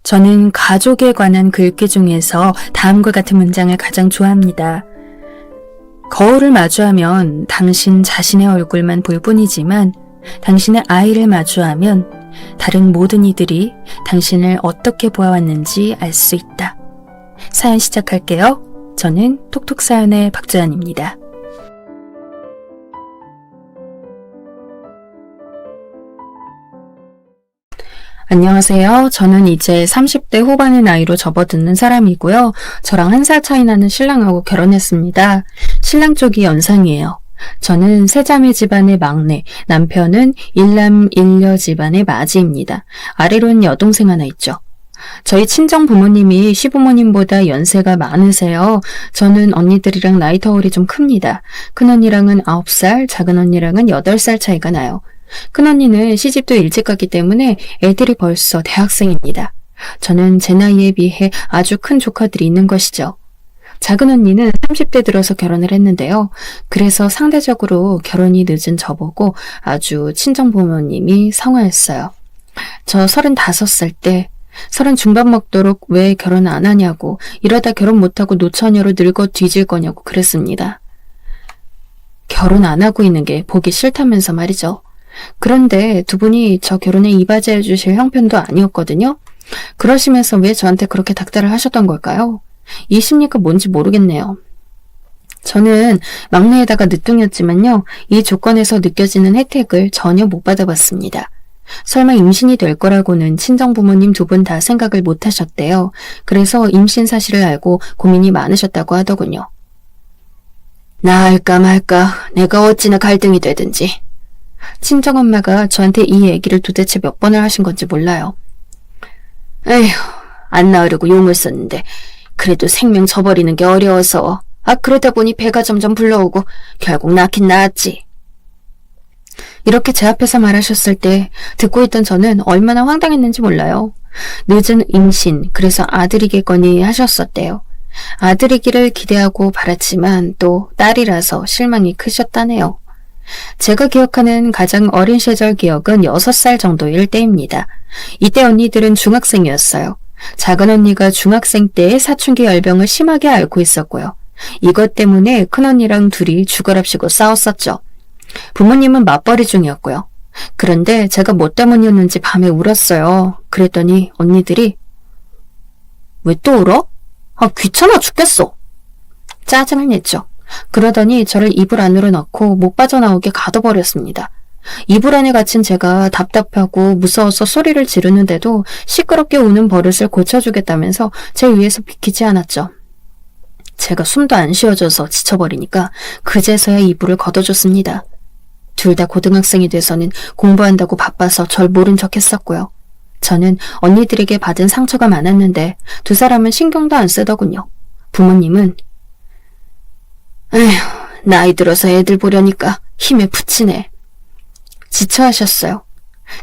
저는 가족에 관한 글귀 중에서 다음과 같은 문장을 가장 좋아합니다. 거울을 마주하면 당신 자신의 얼굴만 볼 뿐이지만 당신의 아이를 마주하면 다른 모든 이들이 당신을 어떻게 보아왔는지 알 수 있다. 사연 시작할게요. 저는 톡톡사연의 박주연입니다. 안녕하세요. 저는 이제 30대 후반의 나이로 접어드는 사람이고요. 저랑 1살 차이 나는 신랑하고 결혼했습니다. 신랑 쪽이 연상이에요. 저는 세자매 집안의 막내, 남편은 일남 일녀 집안의 맞이입니다. 아래로는 여동생 하나 있죠. 저희 친정 부모님이 시부모님보다 연세가 많으세요. 저는 언니들이랑 나이 터울이 좀 큽니다. 큰언니랑은 9살, 작은언니랑은 8살 차이가 나요. 큰언니는 시집도 일찍 갔기 때문에 애들이 벌써 대학생입니다. 저는 제 나이에 비해 아주 큰 조카들이 있는 것이죠. 작은언니는 30대 들어서 결혼을 했는데요. 그래서 상대적으로 결혼이 늦은 저보고 아주 친정 부모님이 성화했어요. 저 35살 때 30 중반 먹도록 왜 결혼 안 하냐고, 이러다 결혼 못하고 노처녀로 늙어 뒤질 거냐고 그랬습니다. 결혼 안 하고 있는 게 보기 싫다면서 말이죠. 그런데 두 분이 저 결혼에 이바지해 주실 형편도 아니었거든요. 그러시면서 왜 저한테 그렇게 닥달을 하셨던 걸까요? 이 심리가 뭔지 모르겠네요. 저는 막내에다가 늦둥이었지만요, 이 조건에서 느껴지는 혜택을 전혀 못 받아봤습니다. 설마 임신이 될 거라고는 친정 부모님 두 분 다 생각을 못 하셨대요. 그래서 임신 사실을 알고 고민이 많으셨다고 하더군요. 나 할까 말까, 내가 어찌나 갈등이 되든지. 친정엄마가 저한테 이 얘기를 도대체 몇 번을 하신 건지 몰라요. 에휴, 안 낳으려고 용을 썼는데 그래도 생명 저버리는 게 어려워서, 그러다 보니 배가 점점 불러오고 결국 낳긴 낳았지. 이렇게 제 앞에서 말하셨을 때 듣고 있던 저는 얼마나 황당했는지 몰라요. 늦은 임신, 그래서 아들이겠거니 하셨었대요. 아들이기를 기대하고 바랐지만 또 딸이라서 실망이 크셨다네요. 제가 기억하는 가장 어린 시절 기억은 6살 정도일 때입니다. 이때 언니들은 중학생이었어요. 작은 언니가 중학생 때 사춘기 열병을 심하게 앓고 있었고요. 이것 때문에 큰언니랑 둘이 죽어랍시고 싸웠었죠. 부모님은 맞벌이 중이었고요. 그런데 제가 뭐 때문이었는지 밤에 울었어요. 그랬더니 언니들이 왜 또 울어? 귀찮아 죽겠어. 짜증을 냈죠. 그러더니 저를 이불 안으로 넣고 못 빠져나오게 가둬버렸습니다. 이불 안에 갇힌 제가 답답하고 무서워서 소리를 지르는데도 시끄럽게 우는 버릇을 고쳐주겠다면서 제 위에서 비키지 않았죠. 제가 숨도 안 쉬어져서 지쳐버리니까 그제서야 이불을 걷어줬습니다. 둘 다 고등학생이 돼서는 공부한다고 바빠서 절 모른 척 했었고요. 저는 언니들에게 받은 상처가 많았는데 두 사람은 신경도 안 쓰더군요. 부모님은 에휴, 나이 들어서 애들 보려니까 힘에 부치네. 지쳐하셨어요.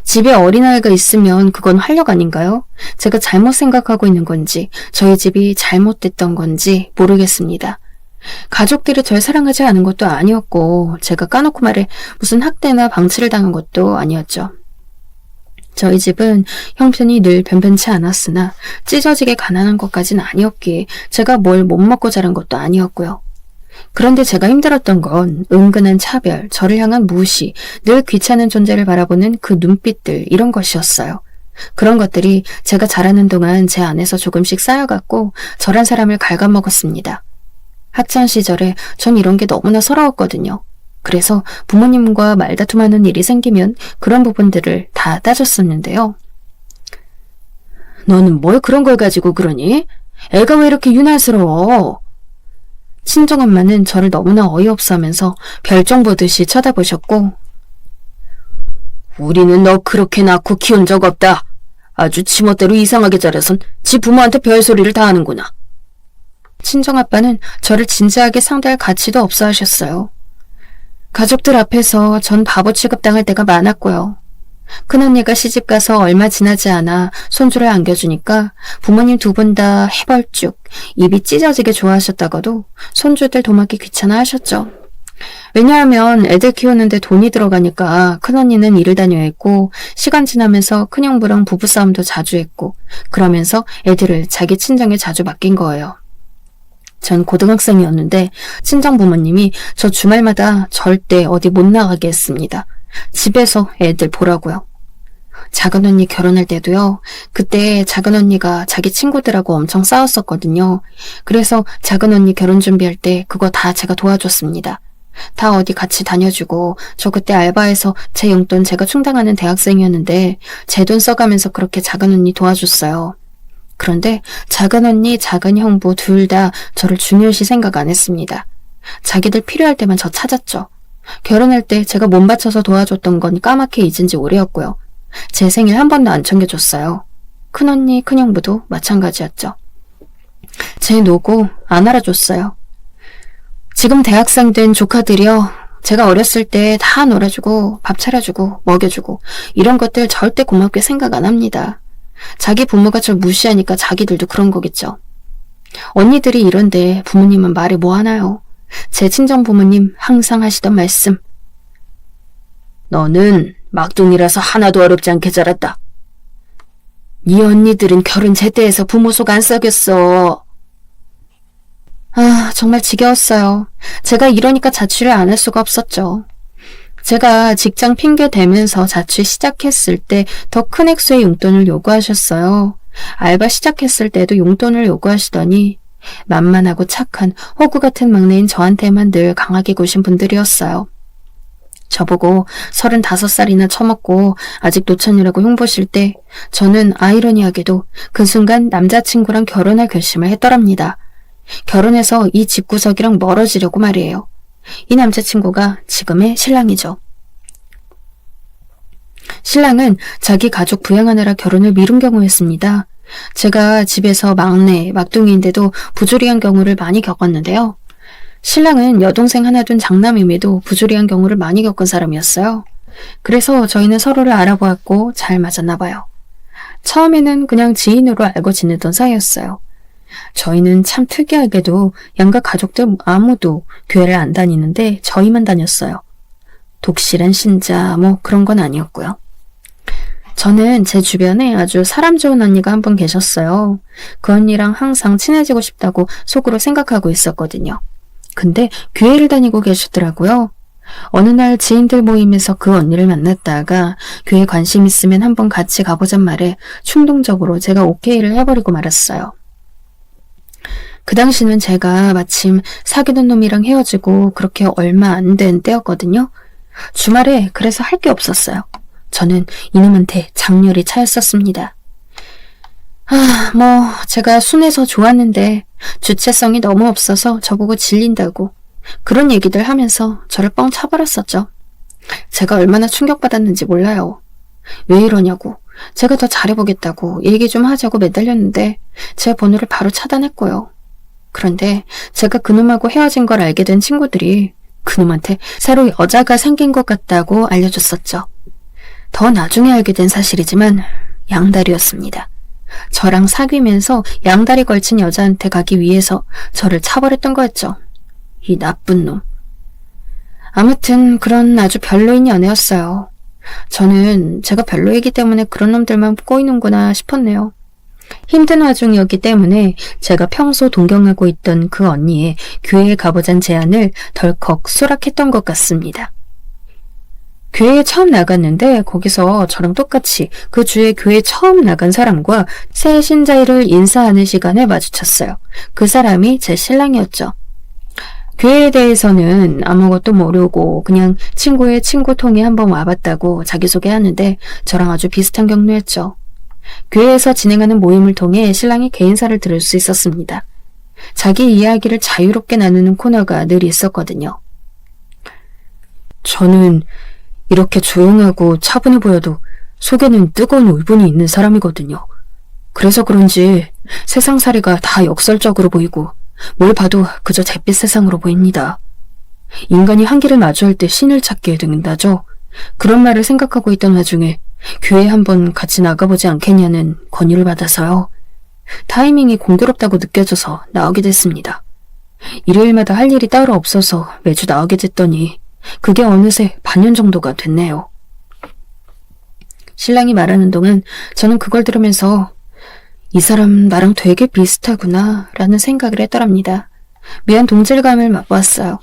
집에 어린아이가 있으면 그건 활력 아닌가요? 제가 잘못 생각하고 있는 건지 저희 집이 잘못됐던 건지 모르겠습니다. 가족들이 절 사랑하지 않은 것도 아니었고 제가 까놓고 말해 무슨 학대나 방치를 당한 것도 아니었죠. 저희 집은 형편이 늘 변변치 않았으나 찢어지게 가난한 것까진 아니었기에 제가 뭘 못 먹고 자란 것도 아니었고요. 그런데 제가 힘들었던 건 은근한 차별, 저를 향한 무시, 늘 귀찮은 존재를 바라보는 그 눈빛들, 이런 것이었어요. 그런 것들이 제가 자라는 동안 제 안에서 조금씩 쌓여갔고 저란 사람을 갉아먹었습니다. 학창 시절에 전 이런 게 너무나 서러웠거든요. 그래서 부모님과 말다툼하는 일이 생기면 그런 부분들을 다 따졌었는데요. 너는 뭘 그런 걸 가지고 그러니? 애가 왜 이렇게 유난스러워? 친정엄마는 저를 너무나 어이없어 하면서 별종 보듯이 쳐다보셨고, 우리는 너 그렇게 낳고 키운 적 없다. 아주 지멋대로 이상하게 자라선 지 부모한테 별소리를 다 하는구나. 친정아빠는 저를 진지하게 상대할 가치도 없어 하셨어요. 가족들 앞에서 전 바보 취급당할 때가 많았고요. 큰언니가 시집가서 얼마 지나지 않아 손주를 안겨주니까 부모님 두 분 다 해벌쭉 입이 찢어지게 좋아하셨다가도 손주들 도맡기 귀찮아 하셨죠. 왜냐하면 애들 키우는데 돈이 들어가니까 큰언니는 일을 다녀야 했고 시간 지나면서 큰형부랑 부부싸움도 자주 했고 그러면서 애들을 자기 친정에 자주 맡긴 거예요. 전 고등학생이었는데 친정 부모님이 저 주말마다 절대 어디 못 나가게 했습니다. 집에서 애들 보라고요. 작은 언니 결혼할 때도요. 그때 작은 언니가 자기 친구들하고 엄청 싸웠었거든요. 그래서 작은 언니 결혼 준비할 때 그거 다 제가 도와줬습니다. 다 어디 같이 다녀주고 저 그때 알바해서 제 용돈 제가 충당하는 대학생이었는데 제 돈 써가면서 그렇게 작은 언니 도와줬어요. 그런데 작은 언니, 작은 형부 둘 다 저를 중요시 생각 안 했습니다. 자기들 필요할 때만 저 찾았죠. 결혼할 때 제가 몸 바쳐서 도와줬던 건 까맣게 잊은 지 오래였고요. 제 생일 한 번도 안 챙겨줬어요. 큰언니, 큰형부도 마찬가지였죠. 제 노고 안 알아줬어요. 지금 대학생 된 조카들이요. 제가 어렸을 때 다 놀아주고 밥 차려주고 먹여주고 이런 것들 절대 고맙게 생각 안 합니다. 자기 부모가 절 무시하니까 자기들도 그런 거겠죠. 언니들이 이런데 부모님은 말이 뭐 하나요? 제 친정 부모님 항상 하시던 말씀. 너는 막둥이라서 하나도 어렵지 않게 자랐다. 네 언니들은 결혼 제때해서 부모 속 안 썩였어. 정말 지겨웠어요. 제가 이러니까 자취를 안 할 수가 없었죠. 제가 직장 핑계 대면서 자취 시작했을 때 더 큰 액수의 용돈을 요구하셨어요. 알바 시작했을 때도 용돈을 요구하시더니 만만하고 착한 호구 같은 막내인 저한테만 늘 강하게 구신 분들이었어요. 저보고 35살이나 처먹고 아직 노처녀라고 흉보실 때 저는 아이러니하게도 그 순간 남자친구랑 결혼할 결심을 했더랍니다. 결혼해서 이 집구석이랑 멀어지려고 말이에요. 이 남자친구가 지금의 신랑이죠. 신랑은 자기 가족 부양하느라 결혼을 미룬 경우였습니다. 제가 집에서 막내, 막둥이인데도 부조리한 경우를 많이 겪었는데요. 신랑은 여동생 하나 둔 장남임에도 부조리한 경우를 많이 겪은 사람이었어요. 그래서 저희는 서로를 알아보았고 잘 맞았나 봐요. 처음에는 그냥 지인으로 알고 지내던 사이였어요. 저희는 참 특이하게도 양가 가족들 아무도 교회를 안 다니는데 저희만 다녔어요. 독실한 신자 뭐 그런 건 아니었고요. 저는 제 주변에 아주 사람 좋은 언니가 한 분 계셨어요. 그 언니랑 항상 친해지고 싶다고 속으로 생각하고 있었거든요. 근데 교회를 다니고 계시더라고요. 어느 날 지인들 모임에서 그 언니를 만났다가 교회 관심 있으면 한번 같이 가보잔 말에 충동적으로 제가 오케이를 해버리고 말았어요. 그 당시는 제가 마침 사귀던 놈이랑 헤어지고 그렇게 얼마 안 된 때였거든요. 주말에 그래서 할 게 없었어요. 저는 이놈한테 장렬히 차였었습니다. 제가 순해서 좋았는데 주체성이 너무 없어서 저보고 질린다고 그런 얘기들 하면서 저를 뻥 차버렸었죠. 제가 얼마나 충격받았는지 몰라요. 왜 이러냐고, 제가 더 잘해보겠다고 얘기 좀 하자고 매달렸는데 제 번호를 바로 차단했고요. 그런데 제가 그놈하고 헤어진 걸 알게 된 친구들이 그놈한테 새로 여자가 생긴 것 같다고 알려줬었죠. 더 나중에 알게 된 사실이지만 양다리였습니다. 저랑 사귀면서 양다리 걸친 여자한테 가기 위해서 저를 차버렸던 거였죠. 이 나쁜 놈. 아무튼 그런 아주 별로인 연애였어요. 저는 제가 별로이기 때문에 그런 놈들만 꼬이는구나 싶었네요. 힘든 와중이었기 때문에 제가 평소 동경하고 있던 그 언니의 교회에 가보잔 제안을 덜컥 수락했던 것 같습니다. 교회에 처음 나갔는데 거기서 저랑 똑같이 그 주에 교회 처음 나간 사람과 새 신자를 인사하는 시간에 마주쳤어요. 그 사람이 제 신랑이었죠. 교회에 대해서는 아무것도 모르고 그냥 친구의 친구 통해 한번 와봤다고 자기소개하는데 저랑 아주 비슷한 경로였죠. 교회에서 진행하는 모임을 통해 신랑이 개인사를 들을 수 있었습니다. 자기 이야기를 자유롭게 나누는 코너가 늘 있었거든요. 저는 이렇게 조용하고 차분해 보여도 속에는 뜨거운 울분이 있는 사람이거든요. 그래서 그런지 세상살이가 다 역설적으로 보이고 뭘 봐도 그저 잿빛 세상으로 보입니다. 인간이 한계를 마주할 때 신을 찾게 된다죠. 그런 말을 생각하고 있던 와중에 교회 한번 같이 나가보지 않겠냐는 권유를 받아서요. 타이밍이 공교롭다고 느껴져서 나오게 됐습니다. 일요일마다 할 일이 따로 없어서 매주 나오게 됐더니 그게 어느새 반년 정도가 됐네요. 신랑이 말하는 동안 저는 그걸 들으면서 이 사람 나랑 되게 비슷하구나 라는 생각을 했더랍니다. 묘한 동질감을 맛보았어요.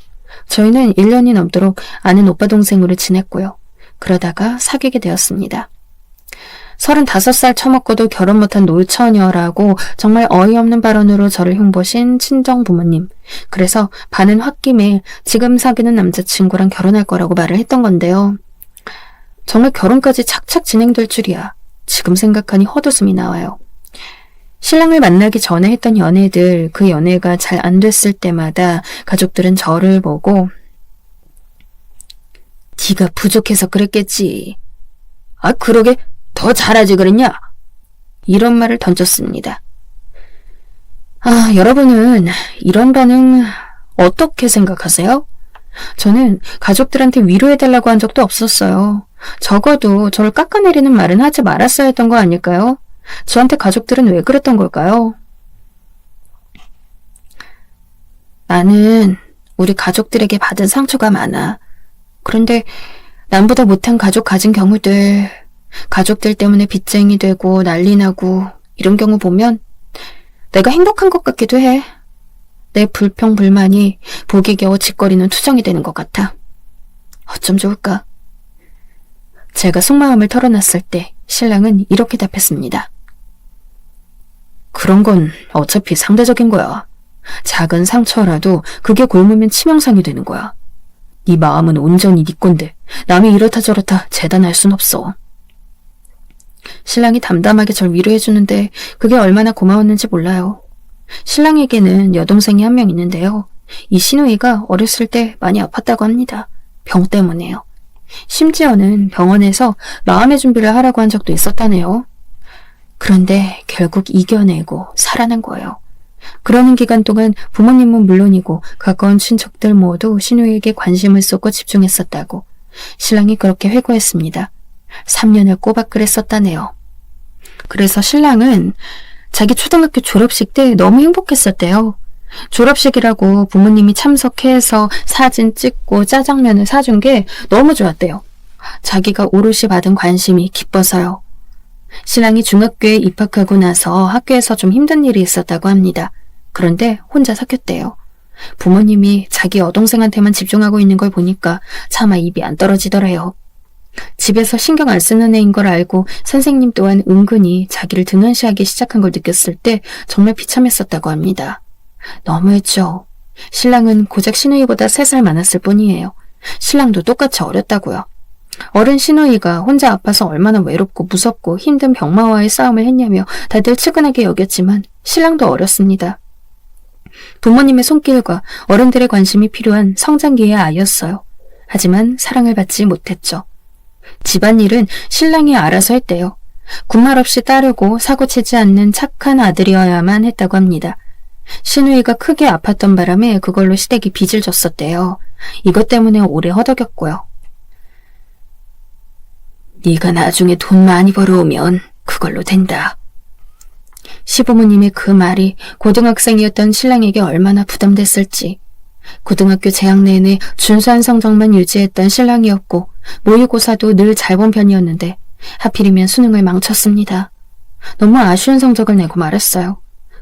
저희는 1년이 넘도록 아는 오빠 동생으로 지냈고요. 그러다가 사귀게 되었습니다. 35살 처먹고도 결혼 못한 노처녀라고 정말 어이없는 발언으로 저를 흉보신 친정 부모님. 그래서 반은 홧김에 지금 사귀는 남자친구랑 결혼할 거라고 말을 했던 건데요. 정말 결혼까지 착착 진행될 줄이야. 지금 생각하니 헛웃음이 나와요. 신랑을 만나기 전에 했던 연애들, 그 연애가 잘 안 됐을 때마다 가족들은 저를 보고 네가 부족해서 그랬겠지. 아, 그러게 더 잘하지 그랬냐? 이런 말을 던졌습니다. 아, 여러분은 이런 반응 어떻게 생각하세요? 저는 가족들한테 위로해달라고 한 적도 없었어요. 적어도 저를 깎아내리는 말은 하지 말았어야 했던 거 아닐까요? 저한테 가족들은 왜 그랬던 걸까요? 나는 우리 가족들에게 받은 상처가 많아. 그런데 남보다 못한 가족 가진 경우들, 가족들 때문에 빚쟁이 되고 난리 나고 이런 경우 보면 내가 행복한 것 같기도 해. 내 불평 불만이 보기 겨우 짓거리는 투정이 되는 것 같아. 어쩜 좋을까? 제가 속마음을 털어놨을 때 신랑은 이렇게 답했습니다. 그런 건 어차피 상대적인 거야. 작은 상처라도 그게 곪으면 치명상이 되는 거야. 네 마음은 온전히 네 건데 남이 이렇다 저렇다 재단할 순 없어. 신랑이 담담하게 절 위로해주는데 그게 얼마나 고마웠는지 몰라요. 신랑에게는 여동생이 한 명 있는데요. 이 시누이가 어렸을 때 많이 아팠다고 합니다. 병 때문에요. 심지어는 병원에서 마음의 준비를 하라고 한 적도 있었다네요. 그런데 결국 이겨내고 살아난 거예요. 그러는 기간 동안 부모님은 물론이고 가까운 친척들 모두 시누이에게 관심을 쏟고 집중했었다고 신랑이 그렇게 회고했습니다. 3년을 꼬박 그랬었다네요. 그래서 신랑은 자기 초등학교 졸업식 때 너무 행복했었대요. 졸업식이라고 부모님이 참석해서 사진 찍고 짜장면을 사준 게 너무 좋았대요. 자기가 오롯이 받은 관심이 기뻐서요. 신랑이 중학교에 입학하고 나서 학교에서 좀 힘든 일이 있었다고 합니다. 그런데 혼자 삭혔대요. 부모님이 자기 여동생한테만 집중하고 있는 걸 보니까 차마 입이 안 떨어지더래요. 집에서 신경 안 쓰는 애인 걸 알고 선생님 또한 은근히 자기를 등한시하기 시작한 걸 느꼈을 때 정말 비참했었다고 합니다. 너무했죠. 신랑은 고작 시누이보다 3살 많았을 뿐이에요. 신랑도 똑같이 어렸다고요. 어른 시누이가 혼자 아파서 얼마나 외롭고 무섭고 힘든 병마와의 싸움을 했냐며 다들 측은하게 여겼지만 신랑도 어렸습니다. 부모님의 손길과 어른들의 관심이 필요한 성장기의 아이였어요. 하지만 사랑을 받지 못했죠. 집안일은 신랑이 알아서 했대요. 군말 없이 따르고 사고치지 않는 착한 아들이어야만 했다고 합니다. 시누이가 크게 아팠던 바람에 그걸로 시댁이 빚을 졌었대요. 이것 때문에 오래 허덕였고요. 네가 나중에 돈 많이 벌어오면 그걸로 된다. 시부모님의 그 말이 고등학생이었던 신랑에게 얼마나 부담됐을지. 고등학교 재학 내내 준수한 성적만 유지했던 신랑이었고 모의고사도 늘 잘 본 편이었는데 하필이면 수능을 망쳤습니다. 너무 아쉬운 성적을 내고 말았어요.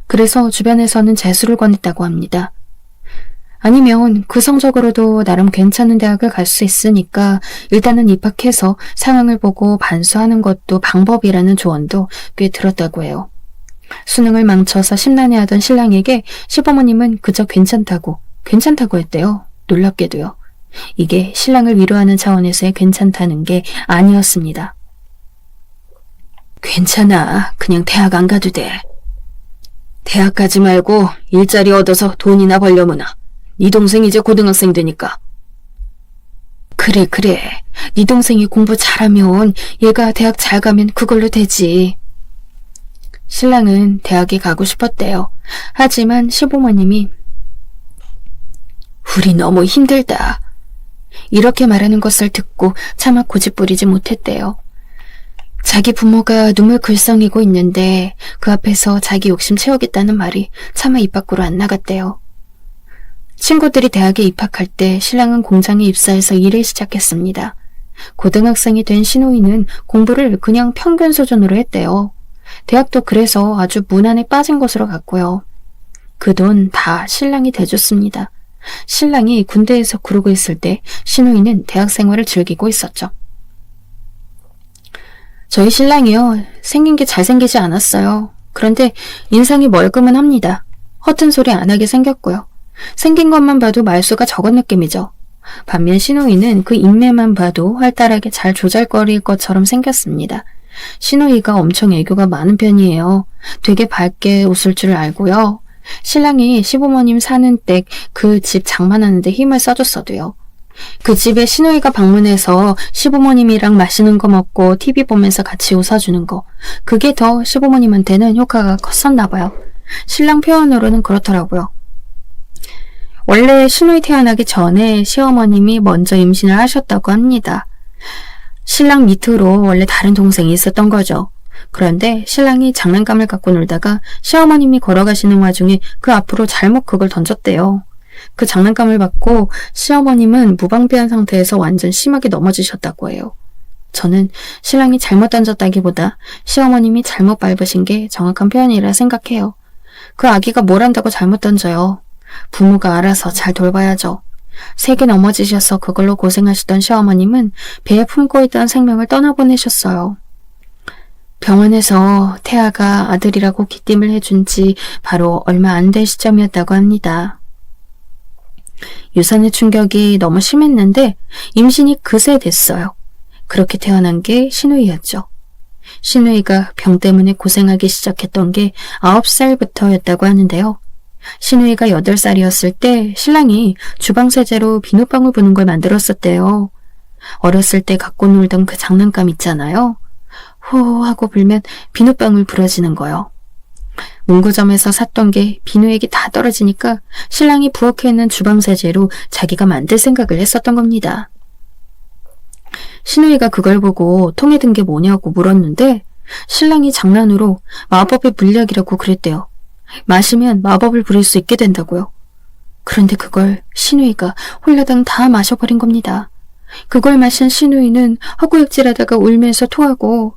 그래서 주변에서는 재수를 권했다고 합니다. 아니면 그 성적으로도 나름 괜찮은 대학을 갈 수 있으니까 일단은 입학해서 상황을 보고 반수하는 것도 방법이라는 조언도 꽤 들었다고 해요. 수능을 망쳐서 심란해하던 신랑에게 시부모님은 그저 괜찮다고 했대요. 놀랍게도요. 이게 신랑을 위로하는 차원에서의 괜찮다는 게 아니었습니다. 괜찮아. 그냥 대학 안 가도 돼. 대학 가지 말고 일자리 얻어서 돈이나 벌려무나. 네 동생 이제 고등학생 되니까. 그래. 네 동생이 공부 잘하면 얘가 대학 잘 가면 그걸로 되지. 신랑은 대학에 가고 싶었대요. 하지만 시부모님이 우리 너무 힘들다. 이렇게 말하는 것을 듣고 차마 고집부리지 못했대요. 자기 부모가 눈물 글썽이고 있는데 그 앞에서 자기 욕심 채우겠다는 말이 차마 입 밖으로 안 나갔대요. 친구들이 대학에 입학할 때 신랑은 공장에 입사해서 일을 시작했습니다. 고등학생이 된 신우이는 공부를 그냥 평균 수준으로 했대요. 대학도 그래서 아주 무난에 빠진 곳으로 갔고요. 그 돈 다 신랑이 대줬습니다. 신랑이 군대에서 구르고 있을 때 신우이는 대학 생활을 즐기고 있었죠. 저희 신랑이요, 생긴 게 잘생기지 않았어요. 그런데 인상이 멀끔은 합니다. 허튼 소리 안 하게 생겼고요. 생긴 것만 봐도 말수가 적은 느낌이죠. 반면 신우이는 그 인매만 봐도 활달하게 잘 조잘거릴 것처럼 생겼습니다. 신우이가 엄청 애교가 많은 편이에요. 되게 밝게 웃을 줄 알고요. 신랑이 시부모님 사는 댁 그 집 장만하는데 힘을 써줬어도요. 그 집에 신우이가 방문해서 시부모님이랑 맛있는 거 먹고 TV 보면서 같이 웃어주는 거, 그게 더 시부모님한테는 효과가 컸었나 봐요. 신랑 표현으로는 그렇더라고요. 원래 신우이 태어나기 전에 시어머님이 먼저 임신을 하셨다고 합니다. 신랑 밑으로 원래 다른 동생이 있었던 거죠. 그런데 신랑이 장난감을 갖고 놀다가 시어머님이 걸어가시는 와중에 그 앞으로 잘못 그걸 던졌대요. 그 장난감을 받고 시어머님은 무방비한 상태에서 완전 심하게 넘어지셨다고 해요. 저는 신랑이 잘못 던졌다기보다 시어머님이 잘못 밟으신 게 정확한 표현이라 생각해요. 그 아기가 뭘 한다고 잘못 던져요. 부모가 알아서 잘 돌봐야죠. 세게 넘어지셔서 그걸로 고생하시던 시어머님은 배에 품고 있던 생명을 떠나보내셨어요. 병원에서 태아가 아들이라고 기띔을 해준 지 바로 얼마 안 될 시점이었다고 합니다. 유산의 충격이 너무 심했는데 임신이 그새 됐어요. 그렇게 태어난 게 신우이였죠. 신우이가 병 때문에 고생하기 시작했던 게 9살부터였다고 하는데요. 신우이가 8살이었을 때 신랑이 주방세제로 비눗방울 부는 걸 만들었었대요. 어렸을 때 갖고 놀던 그 장난감 있잖아요. 호호 하고 불면 비눗방울 부러지는 거요. 문구점에서 샀던 게 비누액이 다 떨어지니까 신랑이 부엌에 있는 주방세제로 자기가 만들 생각을 했었던 겁니다. 신우이가 그걸 보고 통에 든 게 뭐냐고 물었는데 신랑이 장난으로 마법의 물약이라고 그랬대요. 마시면 마법을 부릴 수 있게 된다고요. 그런데 그걸 신우이가 홀라당 다 마셔버린 겁니다. 그걸 마신 신우이는 헛구역질하다가 울면서 토하고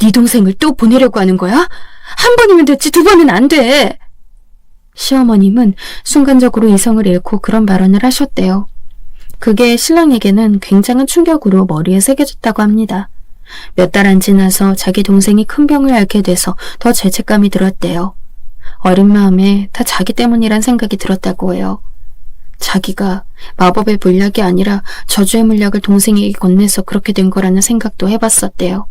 네 동생을 또 보내려고 하는 거야? 한 번이면 됐지 2번은 안 돼. 시어머님은 순간적으로 이성을 잃고 그런 발언을 하셨대요. 그게 신랑에게는 굉장한 충격으로 머리에 새겨졌다고 합니다. 몇 달 안 지나서 자기 동생이 큰 병을 앓게 돼서 더 죄책감이 들었대요. 어린 마음에 다 자기 때문이란 생각이 들었다고 해요. 자기가 마법의 물약이 아니라 저주의 물약을 동생에게 건네서 그렇게 된 거라는 생각도 해봤었대요.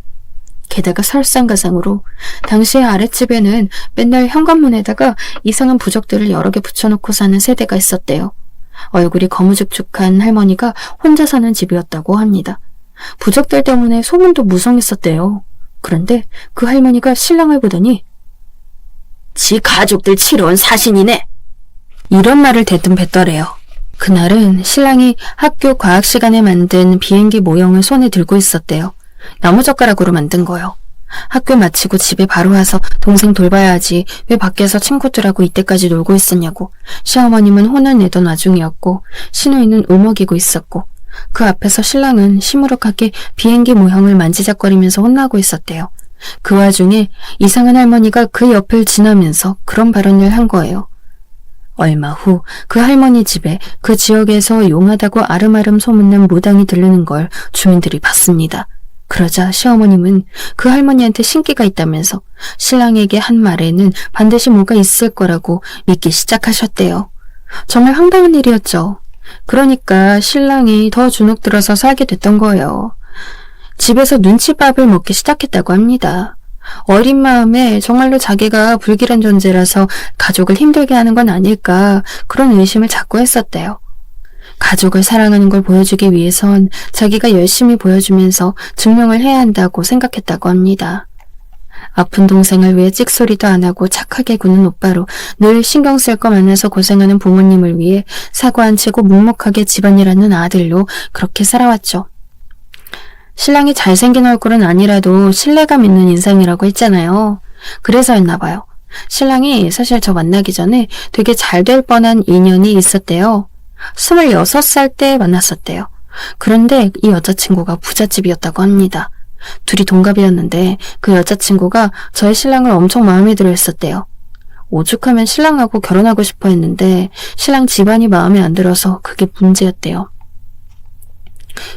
게다가 설상가상으로 당시의 아랫집에는 맨날 현관문에다가 이상한 부적들을 여러 개 붙여놓고 사는 세대가 있었대요. 얼굴이 거무죽죽한 할머니가 혼자 사는 집이었다고 합니다. 부적들 때문에 소문도 무성했었대요. 그런데 그 할머니가 신랑을 보더니 지 가족들 치러 온 사신이네. 이런 말을 대뜸 뱉더래요. 그날은 신랑이 학교 과학 시간에 만든 비행기 모형을 손에 들고 있었대요. 나무젓가락으로 만든 거요. 학교 마치고 집에 바로 와서 동생 돌봐야 하지 왜 밖에서 친구들하고 이때까지 놀고 있었냐고 시어머님은 혼을 내던 와중이었고 신우이는 울먹이고 있었고 그 앞에서 신랑은 시무룩하게 비행기 모형을 만지작거리면서 혼나고 있었대요. 그 와중에 이상한 할머니가 그 옆을 지나면서 그런 발언을 한 거예요. 얼마 후 그 할머니 집에 그 지역에서 용하다고 아름아름 소문난 무당이 들르는 걸 주민들이 봤습니다. 그러자 시어머님은 그 할머니한테 신기가 있다면서 신랑에게 한 말에는 반드시 뭐가 있을 거라고 믿기 시작하셨대요. 정말 황당한 일이었죠. 그러니까 신랑이 더 주눅 들어서 살게 됐던 거예요. 집에서 눈칫밥을 먹기 시작했다고 합니다. 어린 마음에 정말로 자기가 불길한 존재라서 가족을 힘들게 하는 건 아닐까 그런 의심을 자꾸 했었대요. 가족을 사랑하는 걸 보여주기 위해선 자기가 열심히 보여주면서 증명을 해야 한다고 생각했다고 합니다. 아픈 동생을 위해 찍소리도 안 하고 착하게 구는 오빠로 늘 신경 쓸 거 많아서 고생하는 부모님을 위해 사고 안 치고 묵묵하게 집안일하는 아들로 그렇게 살아왔죠. 신랑이 잘생긴 얼굴은 아니라도 신뢰감 있는 인상이라고 했잖아요. 그래서였나 봐요. 신랑이 사실 저 만나기 전에 되게 잘 될 뻔한 인연이 있었대요. 26살 때 만났었대요. 그런데 이 여자친구가 부잣집이었다고 합니다. 둘이 동갑이었는데 그 여자친구가 저의 신랑을 엄청 마음에 들어 했었대요. 오죽하면 신랑하고 결혼하고 싶어 했는데 신랑 집안이 마음에 안 들어서 그게 문제였대요.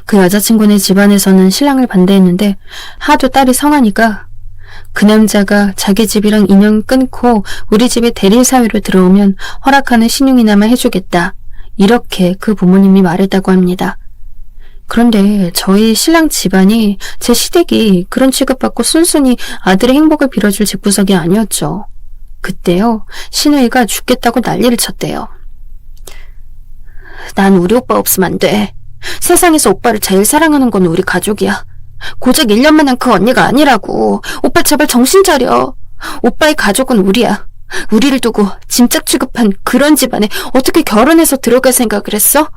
그 여자친구네 집안에서는 신랑을 반대했는데 하도 딸이 성하니까 그 남자가 자기 집이랑 인연 끊고 우리 집에 대리사위로 들어오면 허락하는 신용이나마 해주겠다. 이렇게 그 부모님이 말했다고 합니다. 그런데 저희 신랑 집안이 제 시댁이 그런 취급받고 순순히 아들의 행복을 빌어줄 집구석이 아니었죠. 그때요, 시누이가 죽겠다고 난리를 쳤대요. 난 우리 오빠 없으면 안 돼. 세상에서 오빠를 제일 사랑하는 건 우리 가족이야. 고작 1년만 한 그 언니가 아니라고. 오빠 제발 정신 차려. 오빠의 가족은 우리야. 우리를 두고 짐짝 취급한 그런 집안에 어떻게 결혼해서 들어갈 생각을 했어?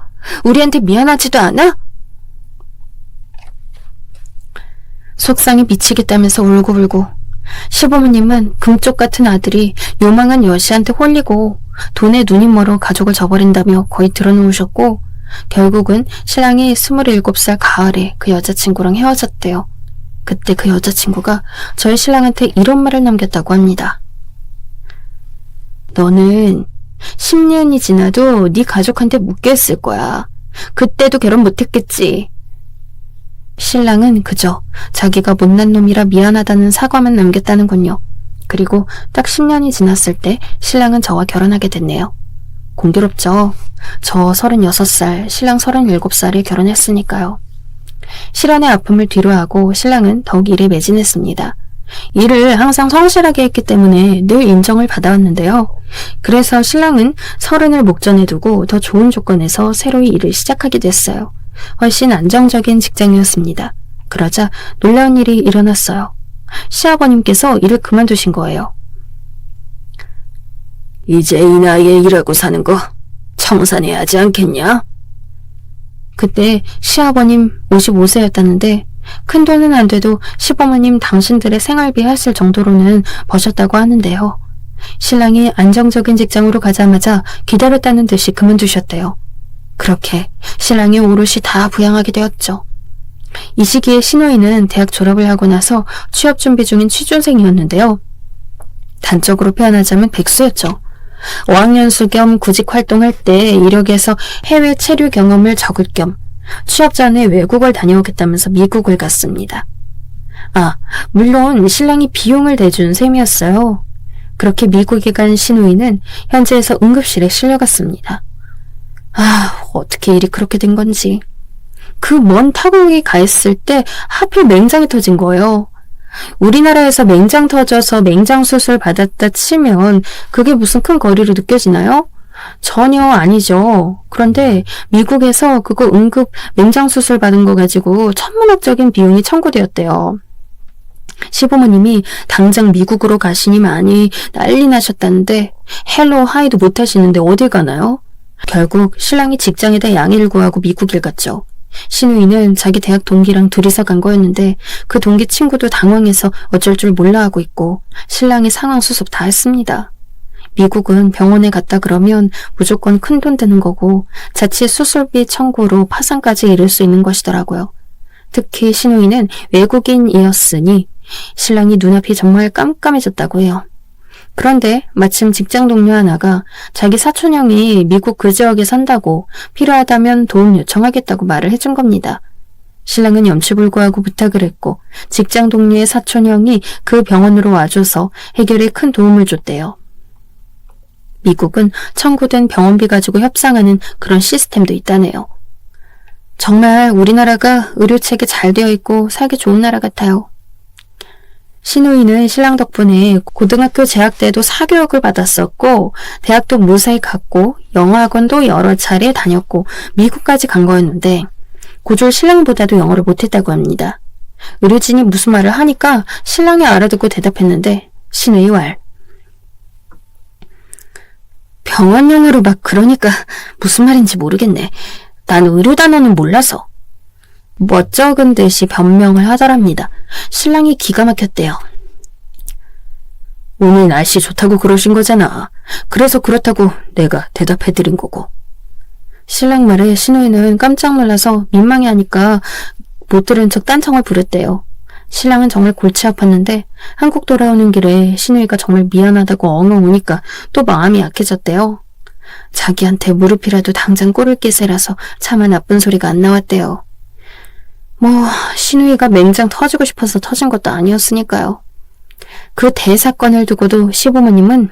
우리한테 미안하지도 않아? 속상해 미치겠다면서 울고불고 시부모님은 금쪽 같은 아들이 요망한 여시한테 홀리고 돈에 눈이 멀어 가족을 저버린다며 거의 드러누우셨고 결국은 신랑이 27살 가을에 그 여자친구랑 헤어졌대요. 그때 그 여자친구가 저희 신랑한테 이런 말을 남겼다고 합니다. 너는 10년이 지나도 네 가족한테 묶여있을 거야. 그때도 결혼 못했겠지. 신랑은 그저 자기가 못난 놈이라 미안하다는 사과만 남겼다는군요. 그리고 딱 10년이 지났을 때 신랑은 저와 결혼하게 됐네요. 공교롭죠? 저 36살, 신랑 37살에 결혼했으니까요. 실연의 아픔을 뒤로하고 신랑은 더욱 일에 매진했습니다. 일을 항상 성실하게 했기 때문에 늘 인정을 받아왔는데요. 그래서 신랑은 30을 목전에 두고 더 좋은 조건에서 새로이 일을 시작하게 됐어요. 훨씬 안정적인 직장이었습니다. 그러자 놀라운 일이 일어났어요. 시아버님께서 일을 그만두신 거예요. 이제 이 나이에 일하고 사는 거 청산해야 하지 않겠냐? 그때 시아버님 55세였다는데 큰돈은 안 돼도 시부모님 당신들의 생활비 하실 정도로는 버셨다고 하는데요. 신랑이 안정적인 직장으로 가자마자 기다렸다는 듯이 그만두셨대요. 그렇게 신랑이 오롯이 다 부양하게 되었죠. 이 시기에 시누이는 대학 졸업을 하고 나서 취업 준비 중인 취준생이었는데요. 단적으로 표현하자면 백수였죠. 어학연수 겸 구직 활동할 때 이력에서 해외 체류 경험을 적을 겸 취업 전에 외국을 다녀오겠다면서 미국을 갔습니다. 물론 신랑이 비용을 대준 셈이었어요. 그렇게 미국에 간 시누이는 현지에서 응급실에 실려갔습니다. 어떻게 일이 그렇게 된 건지. 그 먼 타국에 가 있을 때 하필 맹장이 터진 거예요. 우리나라에서 맹장 터져서 맹장 수술 받았다 치면 그게 무슨 큰 거리로 느껴지나요? 전혀 아니죠. 그런데 미국에서 그거 응급 맹장 수술 받은 거 가지고 천문학적인 비용이 청구되었대요. 시부모님이 당장 미국으로 가시니 많이 난리 나셨다는데 헬로 하이도 못 하시는데 어딜 가나요? 결국 신랑이 직장에다 양해를 구하고 미국을 갔죠. 시누이는 자기 대학 동기랑 둘이서 간 거였는데 그 동기 친구도 당황해서 어쩔 줄 몰라 하고 있고 신랑이 상황 수습 다 했습니다. 미국은 병원에 갔다 그러면 무조건 큰돈 드는 거고 자칫 수술비 청구로 파산까지 이를 수 있는 것이더라고요. 특히 시누이는 외국인이었으니 신랑이 눈앞이 정말 깜깜해졌다고 해요. 그런데 마침 직장 동료 하나가 자기 사촌형이 미국 그 지역에 산다고 필요하다면 도움 요청하겠다고 말을 해준 겁니다. 신랑은 염치불고하고 부탁을 했고 직장 동료의 사촌형이 그 병원으로 와줘서 해결에 큰 도움을 줬대요. 미국은 청구된 병원비 가지고 협상하는 그런 시스템도 있다네요. 정말 우리나라가 의료체계 잘 되어 있고 살기 좋은 나라 같아요. 시누이는 신랑 덕분에 고등학교 재학 때도 사교육을 받았었고 대학도 무사히 갔고 영어학원도 여러 차례 다녔고 미국까지 간 거였는데 고졸 신랑보다도 영어를 못했다고 합니다. 의료진이 무슨 말을 하니까 신랑이 알아듣고 대답했는데 시누이 왈. 병원 용어로 막 그러니까 무슨 말인지 모르겠네. 난 의료 단어는 몰라서. 멋쩍은 듯이 변명을 하더랍니다. 신랑이 기가 막혔대요. 오늘 날씨 좋다고 그러신 거잖아. 그래서 그렇다고 내가 대답해드린 거고. 신랑 말에 신우이는 깜짝 놀라서 민망해하니까 못 들은 척 딴청을 부렸대요. 신랑은 정말 골치 아팠는데 한국 돌아오는 길에 신우이가 정말 미안하다고 엉엉 우니까 또 마음이 약해졌대요. 자기한테 무릎이라도 당장 꿇을 기세라서 차마 나쁜 소리가 안 나왔대요. 신우이가 맹장 터지고 싶어서 터진 것도 아니었으니까요. 그 대사건을 두고도 시부모님은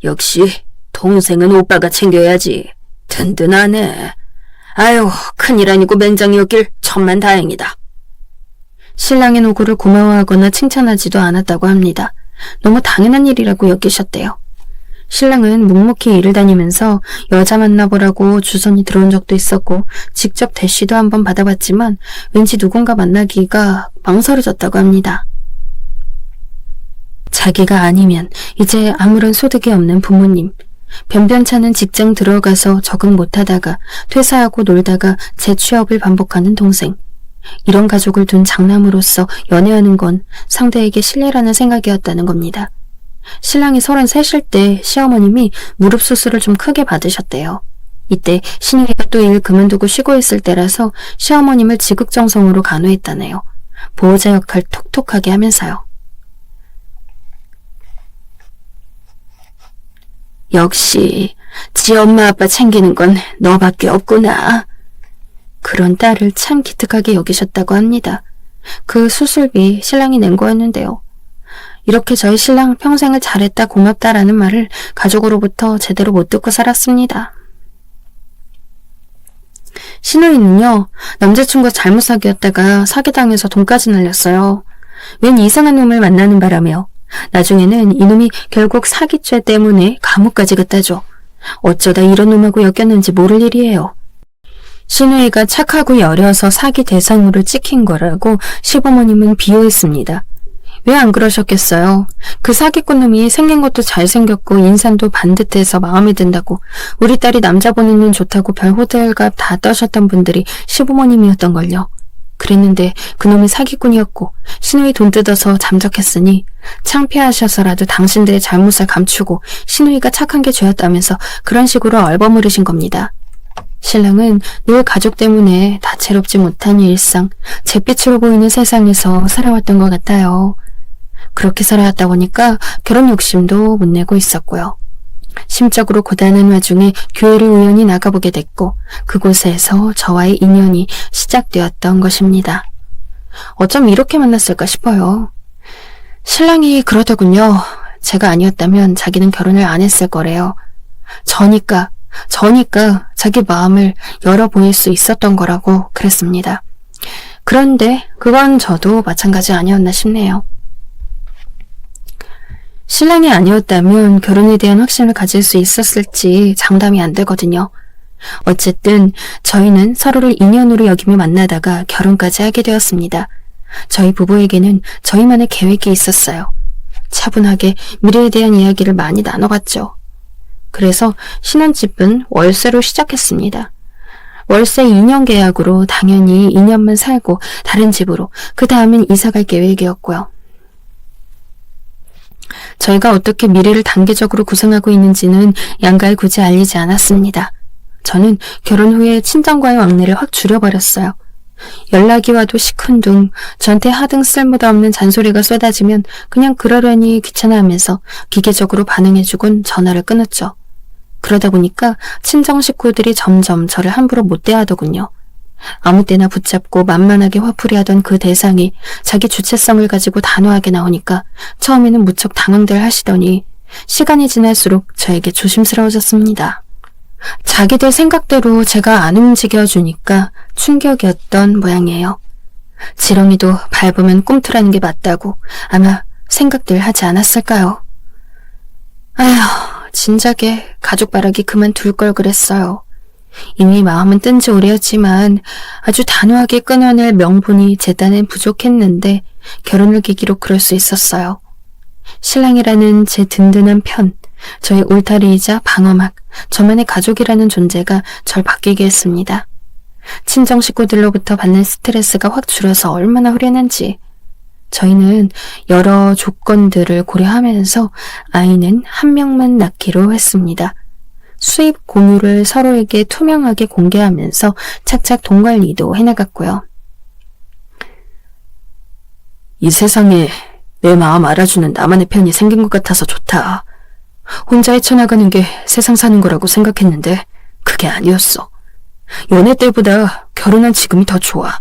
역시 동생은 오빠가 챙겨야지. 든든하네. 아유, 큰일 아니고 맹장이었길 천만다행이다. 신랑의 노고를 고마워하거나 칭찬하지도 않았다고 합니다. 너무 당연한 일이라고 여기셨대요. 신랑은 묵묵히 일을 다니면서 여자 만나보라고 주선이 들어온 적도 있었고 직접 대시도 한번 받아봤지만 왠지 누군가 만나기가 망설여졌다고 합니다. 자기가 아니면 이제 아무런 소득이 없는 부모님, 변변찮은 직장 들어가서 적응 못하다가 퇴사하고 놀다가 재취업을 반복하는 동생, 이런 가족을 둔 장남으로서 연애하는 건 상대에게 실례라는 생각이었다는 겁니다. 신랑이 33일 때 시어머님이 무릎 수술을 좀 크게 받으셨대요. 이때 신우이가 또 일 그만두고 쉬고 있을 때라서 시어머님을 지극정성으로 간호했다네요. 보호자 역할 톡톡하게 하면서요. 역시 지 엄마 아빠 챙기는 건 너밖에 없구나. 그런 딸을 참 기특하게 여기셨다고 합니다. 그 수술비 신랑이 낸 거였는데요. 이렇게 저희 신랑 평생을 잘했다 고맙다라는 말을 가족으로부터 제대로 못 듣고 살았습니다. 신우이는요, 남자친구가 잘못 사귀었다가 사기당해서 돈까지 날렸어요. 웬 이상한 놈을 만나는 바람에요. 나중에는 이놈이 결국 사기죄 때문에 감옥까지 갔다죠. 어쩌다 이런 놈하고 엮였는지 모를 일이에요. 신우이가 착하고 여려서 사기 대상으로 찍힌 거라고 시부모님은 비호했습니다. 왜 안 그러셨겠어요? 그 사기꾼 놈이 생긴 것도 잘생겼고 인상도 반듯해서 마음에 든다고 우리 딸이 남자 보는 눈 좋다고 별 호들갑 다 떠셨던 분들이 시부모님이었던걸요. 그랬는데 그놈이 사기꾼이었고 신우이 돈 뜯어서 잠적했으니 창피하셔서라도 당신들의 잘못을 감추고 신우이가 착한 게 죄였다면서 그런 식으로 얼버무리신 겁니다. 신랑은 늘 가족 때문에 다채롭지 못한 일상, 잿빛으로 보이는 세상에서 살아왔던 것 같아요. 그렇게 살아왔다 보니까 결혼 욕심도 못 내고 있었고요. 심적으로 고단한 와중에 교회를 우연히 나가보게 됐고 그곳에서 저와의 인연이 시작되었던 것입니다. 어쩜 이렇게 만났을까 싶어요. 신랑이 그러더군요. 제가 아니었다면 자기는 결혼을 안 했을 거래요. 저니까 자기 마음을 열어보일 수 있었던 거라고 그랬습니다. 그런데 그건 저도 마찬가지 아니었나 싶네요. 신랑이 아니었다면 결혼에 대한 확신을 가질 수 있었을지 장담이 안 되거든요. 어쨌든 저희는 서로를 인연으로 여기며 만나다가 결혼까지 하게 되었습니다. 저희 부부에게는 저희만의 계획이 있었어요. 차분하게 미래에 대한 이야기를 많이 나눠봤죠. 그래서 신혼집은 월세로 시작했습니다. 월세 2년 계약으로 당연히 2년만 살고 다른 집으로 그 다음엔 이사갈 계획이었고요. 저희가 어떻게 미래를 단계적으로 구상하고 있는지는 양가에 굳이 알리지 않았습니다. 저는 결혼 후에 친정과의 왕래를 확 줄여버렸어요. 연락이 와도 시큰둥, 저한테 하등 쓸모도 없는 잔소리가 쏟아지면 그냥 그러려니 귀찮아하면서 기계적으로 반응해주곤 전화를 끊었죠. 그러다 보니까 친정 식구들이 점점 저를 함부로 못 대하더군요. 아무 때나 붙잡고 만만하게 화풀이하던 그 대상이 자기 주체성을 가지고 단호하게 나오니까 처음에는 무척 당황들 하시더니 시간이 지날수록 저에게 조심스러워졌습니다. 자기들 생각대로 제가 안 움직여주니까 충격이었던 모양이에요. 지렁이도 밟으면 꿈틀하는 게 맞다고 아마 생각들 하지 않았을까요? 아휴, 진작에 가족 바라기 그만둘 걸 그랬어요. 이미 마음은 뜬 지 오래였지만 아주 단호하게 끊어낼 명분이 제 딴엔 부족했는데 결혼을 계기로 그럴 수 있었어요. 신랑이라는 제 든든한 편, 저의 울타리이자 방어막, 저만의 가족이라는 존재가 절 바뀌게 했습니다. 친정 식구들로부터 받는 스트레스가 확 줄어서 얼마나 후련한지. 저희는 여러 조건들을 고려하면서 아이는 한 명만 낳기로 했습니다. 수입 공유를 서로에게 투명하게 공개하면서 착착 돈 관리도 해나갔고요. 이 세상에 내 마음 알아주는 나만의 편이 생긴 것 같아서 좋다. 혼자 헤쳐나가는 게 세상 사는 거라고 생각했는데 그게 아니었어. 연애 때보다 결혼한 지금이 더 좋아.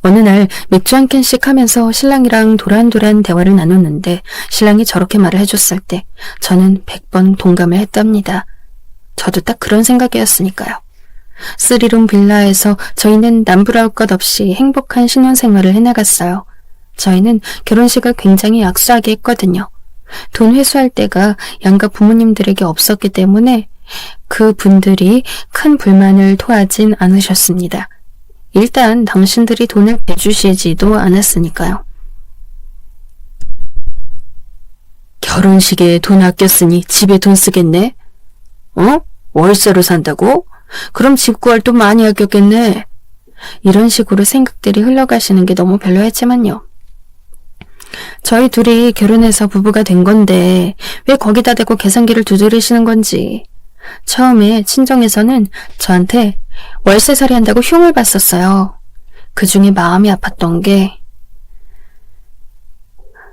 어느 날 맥주 한 캔씩 하면서 신랑이랑 도란도란 대화를 나눴는데 신랑이 저렇게 말을 해줬을 때 저는 100번 동감을 했답니다. 저도 딱 그런 생각이었으니까요. 3룸 빌라에서 저희는 남부러울 것 없이 행복한 신혼생활을 해나갔어요. 저희는 결혼식을 굉장히 약소하게 했거든요. 돈 회수할 때가 양가 부모님들에게 없었기 때문에 그 분들이 큰 불만을 토하진 않으셨습니다. 일단 당신들이 돈을 내주시지도 않았으니까요. 결혼식에 돈 아꼈으니 집에 돈 쓰겠네? 월세로 산다고? 그럼 집 구할 돈 많이 아꼈겠네. 이런 식으로 생각들이 흘러가시는 게 너무 별로였지만요. 저희 둘이 결혼해서 부부가 된 건데 왜 거기다 대고 계산기를 두드리시는 건지. 처음에 친정에서는 저한테 월세살이 한다고 흉을 봤었어요. 그 중에 마음이 아팠던 게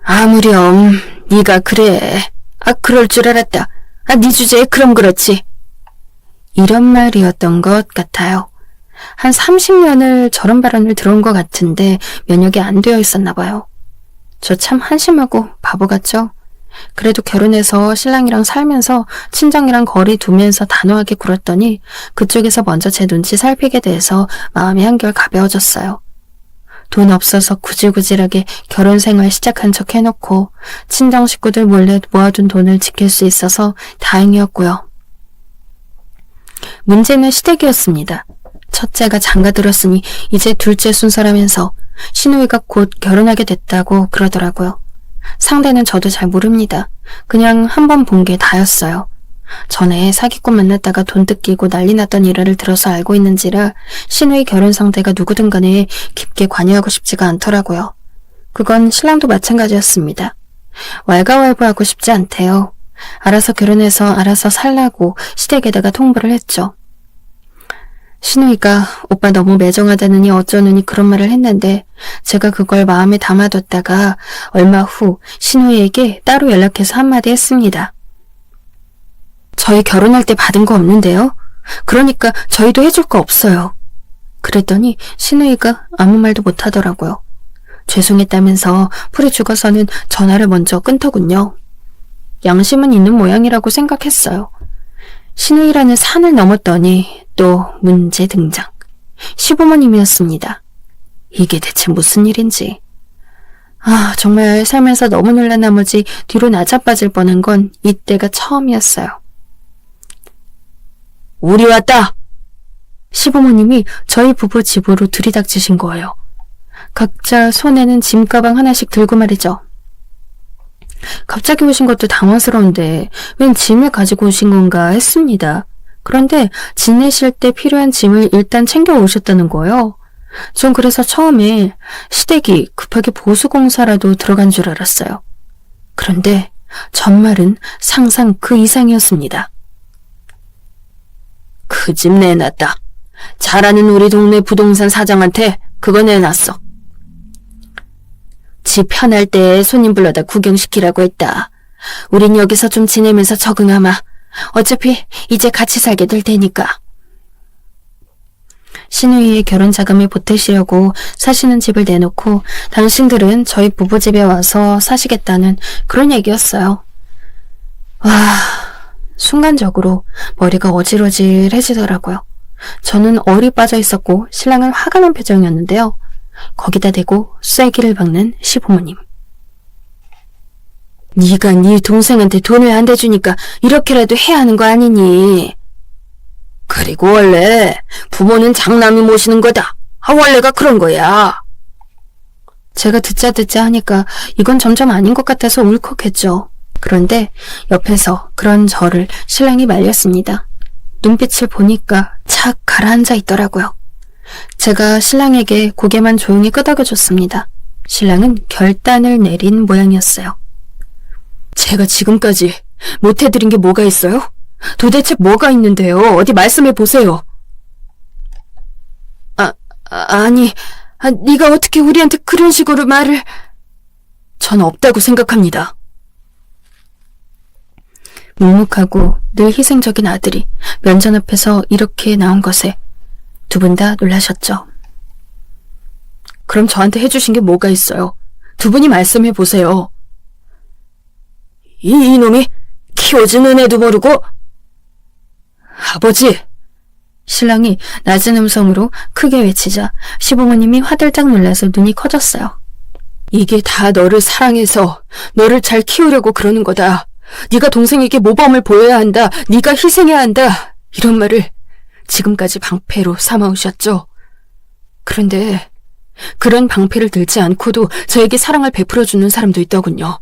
아무렴 네가 그래. 그럴 줄 알았다. 네 주제에 그럼 그렇지. 이런 말이었던 것 같아요. 한 30년을 저런 발언을 들어온 것 같은데 면역이 안 되어 있었나 봐요. 저 참 한심하고 바보 같죠? 그래도 결혼해서 신랑이랑 살면서 친정이랑 거리 두면서 단호하게 굴었더니 그쪽에서 먼저 제 눈치 살피게 돼서 마음이 한결 가벼워졌어요. 돈 없어서 구질구질하게 결혼 생활 시작한 척 해놓고 친정 식구들 몰래 모아둔 돈을 지킬 수 있어서 다행이었고요. 문제는 시댁이었습니다. 첫째가 장가들었으니 이제 둘째 순서라면서 시누이가 곧 결혼하게 됐다고 그러더라고요. 상대는 저도 잘 모릅니다. 그냥 한 번 본 게 다였어요. 전에 사기꾼 만났다가 돈 뜯기고 난리 났던 일화를 들어서 알고 있는지라 시누이 결혼 상대가 누구든 간에 깊게 관여하고 싶지가 않더라고요. 그건 신랑도 마찬가지였습니다. 왈가왈부하고 싶지 않대요. 알아서 결혼해서 알아서 살라고 시댁에다가 통보를 했죠. 시누이가 오빠 너무 매정하다느니 어쩌느니 그런 말을 했는데 제가 그걸 마음에 담아뒀다가 얼마 후 시누이에게 따로 연락해서 한마디 했습니다. 저희 결혼할 때 받은 거 없는데요? 그러니까 저희도 해줄 거 없어요. 그랬더니 시누이가 아무 말도 못하더라고요. 죄송했다면서 풀이 죽어서는 전화를 먼저 끊더군요. 양심은 있는 모양이라고 생각했어요. 시누이라는 산을 넘었더니 또 문제 등장. 시부모님이었습니다. 이게 대체 무슨 일인지. 정말 살면서 너무 놀란 나머지 뒤로 나자빠질 뻔한 건 이때가 처음이었어요. 우리 왔다! 시부모님이 저희 부부 집으로 들이닥치신 거예요. 각자 손에는 짐가방 하나씩 들고 말이죠. 갑자기 오신 것도 당황스러운데 웬 짐을 가지고 오신 건가 했습니다. 그런데 지내실 때 필요한 짐을 일단 챙겨 오셨다는 거예요. 전 그래서 처음에 시댁이 급하게 보수공사라도 들어간 줄 알았어요. 그런데 전말은 상상 그 이상이었습니다. 그 집 내놨다. 잘 아는 우리 동네 부동산 사장한테 그거 내놨어. 집 편할 때 손님 불러다 구경시키라고 했다. 우린 여기서 좀 지내면서 적응하마. 어차피 이제 같이 살게 될 테니까. 시누이의 결혼 자금을 보태시려고 사시는 집을 내놓고 당신들은 저희 부부 집에 와서 사시겠다는 그런 얘기였어요. 순간적으로 머리가 어질어질해지더라고요. 저는 얼이 빠져 있었고 신랑은 화가 난 표정이었는데요. 거기다 대고 쐐기를 박는 시부모님. 네가 네 동생한테 돈을 안 대주니까 이렇게라도 해야 하는 거 아니니? 그리고 원래 부모는 장남이 모시는 거다. 원래가 그런 거야. 제가 듣자 하니까 이건 점점 아닌 것 같아서 울컥했죠. 그런데 옆에서 그런 저를 신랑이 말렸습니다. 눈빛을 보니까 착 가라앉아 있더라고요. 제가 신랑에게 고개만 조용히 끄덕여줬습니다. 신랑은 결단을 내린 모양이었어요. 제가 지금까지 못해드린 게 뭐가 있어요? 도대체 뭐가 있는데요? 어디 말씀해 보세요. 네가 어떻게 우리한테 그런 식으로 말을... 전 없다고 생각합니다. 묵묵하고 늘 희생적인 아들이 면전 앞에서 이렇게 나온 것에 두 분 다 놀라셨죠. 그럼 저한테 해주신 게 뭐가 있어요? 두 분이 말씀해 보세요. 이놈이 키워주는 애도 모르고... 아버지! 신랑이 낮은 음성으로 크게 외치자 시부모님이 화들짝 놀라서 눈이 커졌어요. 이게 다 너를 사랑해서 너를 잘 키우려고 그러는 거다. 네가 동생에게 모범을 보여야 한다. 네가 희생해야 한다. 이런 말을 지금까지 방패로 삼아오셨죠. 그런데 그런 방패를 들지 않고도 저에게 사랑을 베풀어주는 사람도 있더군요.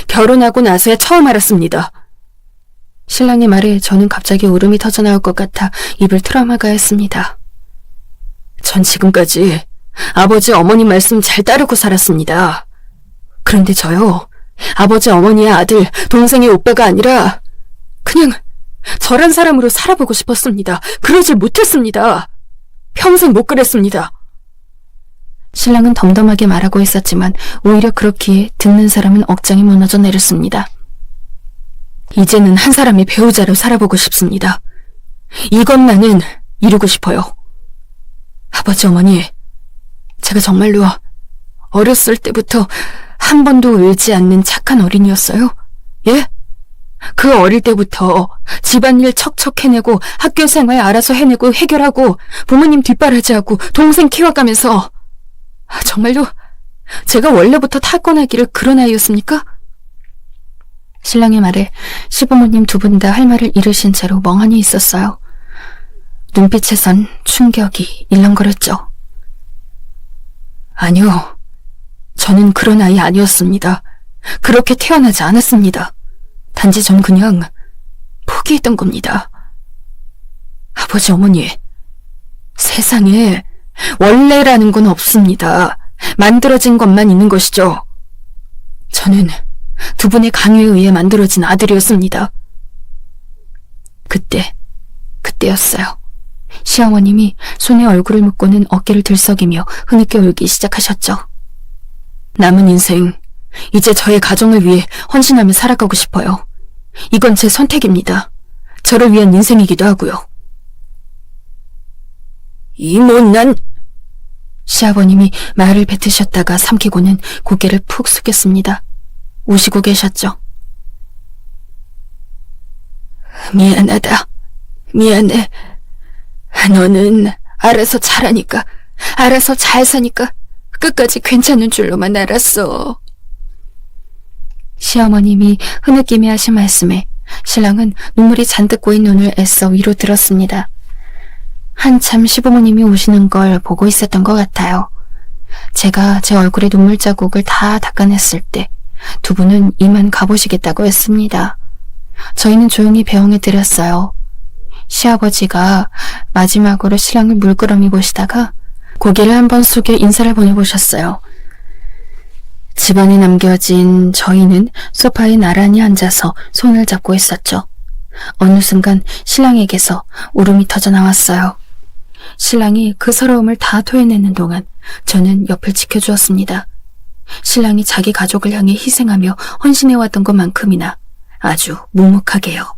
결혼하고 나서야 처음 알았습니다. 신랑의 말에 저는 갑자기 울음이 터져나올 것 같아 입을 틀어막아야 했습니다. 전 지금까지 아버지 어머니 말씀 잘 따르고 살았습니다. 그런데 저요, 아버지 어머니의 아들, 동생의 오빠가 아니라 그냥 저란 사람으로 살아보고 싶었습니다. 그러질 못했습니다. 평생 못 그랬습니다. 신랑은 덤덤하게 말하고 있었지만 오히려 그렇기에 듣는 사람은 억장이 무너져 내렸습니다. 이제는 한 사람의 배우자로 살아보고 싶습니다. 이것만은 이루고 싶어요. 아버지 어머니, 제가 정말로 어렸을 때부터 한 번도 울지 않는 착한 어린이였어요? 예? 그 어릴 때부터 집안일 척척 해내고 학교 생활 알아서 해내고 해결하고 부모님 뒷바라지하고 동생 키워가면서 정말로 제가 원래부터 타고나기를 그런 아이였습니까? 신랑의 말에 시부모님 두 분 다 할 말을 잃으신 채로 멍하니 있었어요. 눈빛에선 충격이 일렁거렸죠. 아니요. 저는 그런 아이 아니었습니다. 그렇게 태어나지 않았습니다. 단지 전 그냥 포기했던 겁니다. 아버지 어머니, 세상에 원래라는 건 없습니다. 만들어진 것만 있는 것이죠. 저는 두 분의 강요에 의해 만들어진 아들이었습니다. 그때였어요. 시어머님이 손에 얼굴을 묶고는 어깨를 들썩이며 흐느껴 울기 시작하셨죠. 남은 인생, 이제 저의 가정을 위해 헌신하며 살아가고 싶어요. 이건 제 선택입니다. 저를 위한 인생이기도 하고요. 이 못난... 시아버님이 말을 뱉으셨다가 삼키고는 고개를 푹 숙였습니다. 우시고 계셨죠. 미안하다. 미안해. 너는 알아서 잘하니까, 알아서 잘 사니까 끝까지 괜찮은 줄로만 알았어. 시어머님이 흐느끼며 하신 말씀에 신랑은 눈물이 잔뜩 고인 눈을 애써 위로 들었습니다. 한참 시부모님이 우시는 걸 보고 있었던 것 같아요. 제가 제 얼굴에 눈물 자국을 다 닦아냈을 때 두 분은 이만 가보시겠다고 했습니다. 저희는 조용히 배웅해 드렸어요. 시아버지가 마지막으로 신랑을 물끄러미 보시다가 고개를 한번 숙여 인사를 보내보셨어요. 집안에 남겨진 저희는 소파에 나란히 앉아서 손을 잡고 있었죠. 어느 순간 신랑에게서 울음이 터져 나왔어요. 신랑이 그 서러움을 다 토해내는 동안 저는 옆을 지켜주었습니다. 신랑이 자기 가족을 향해 희생하며 헌신해왔던 것만큼이나 아주 묵묵하게요.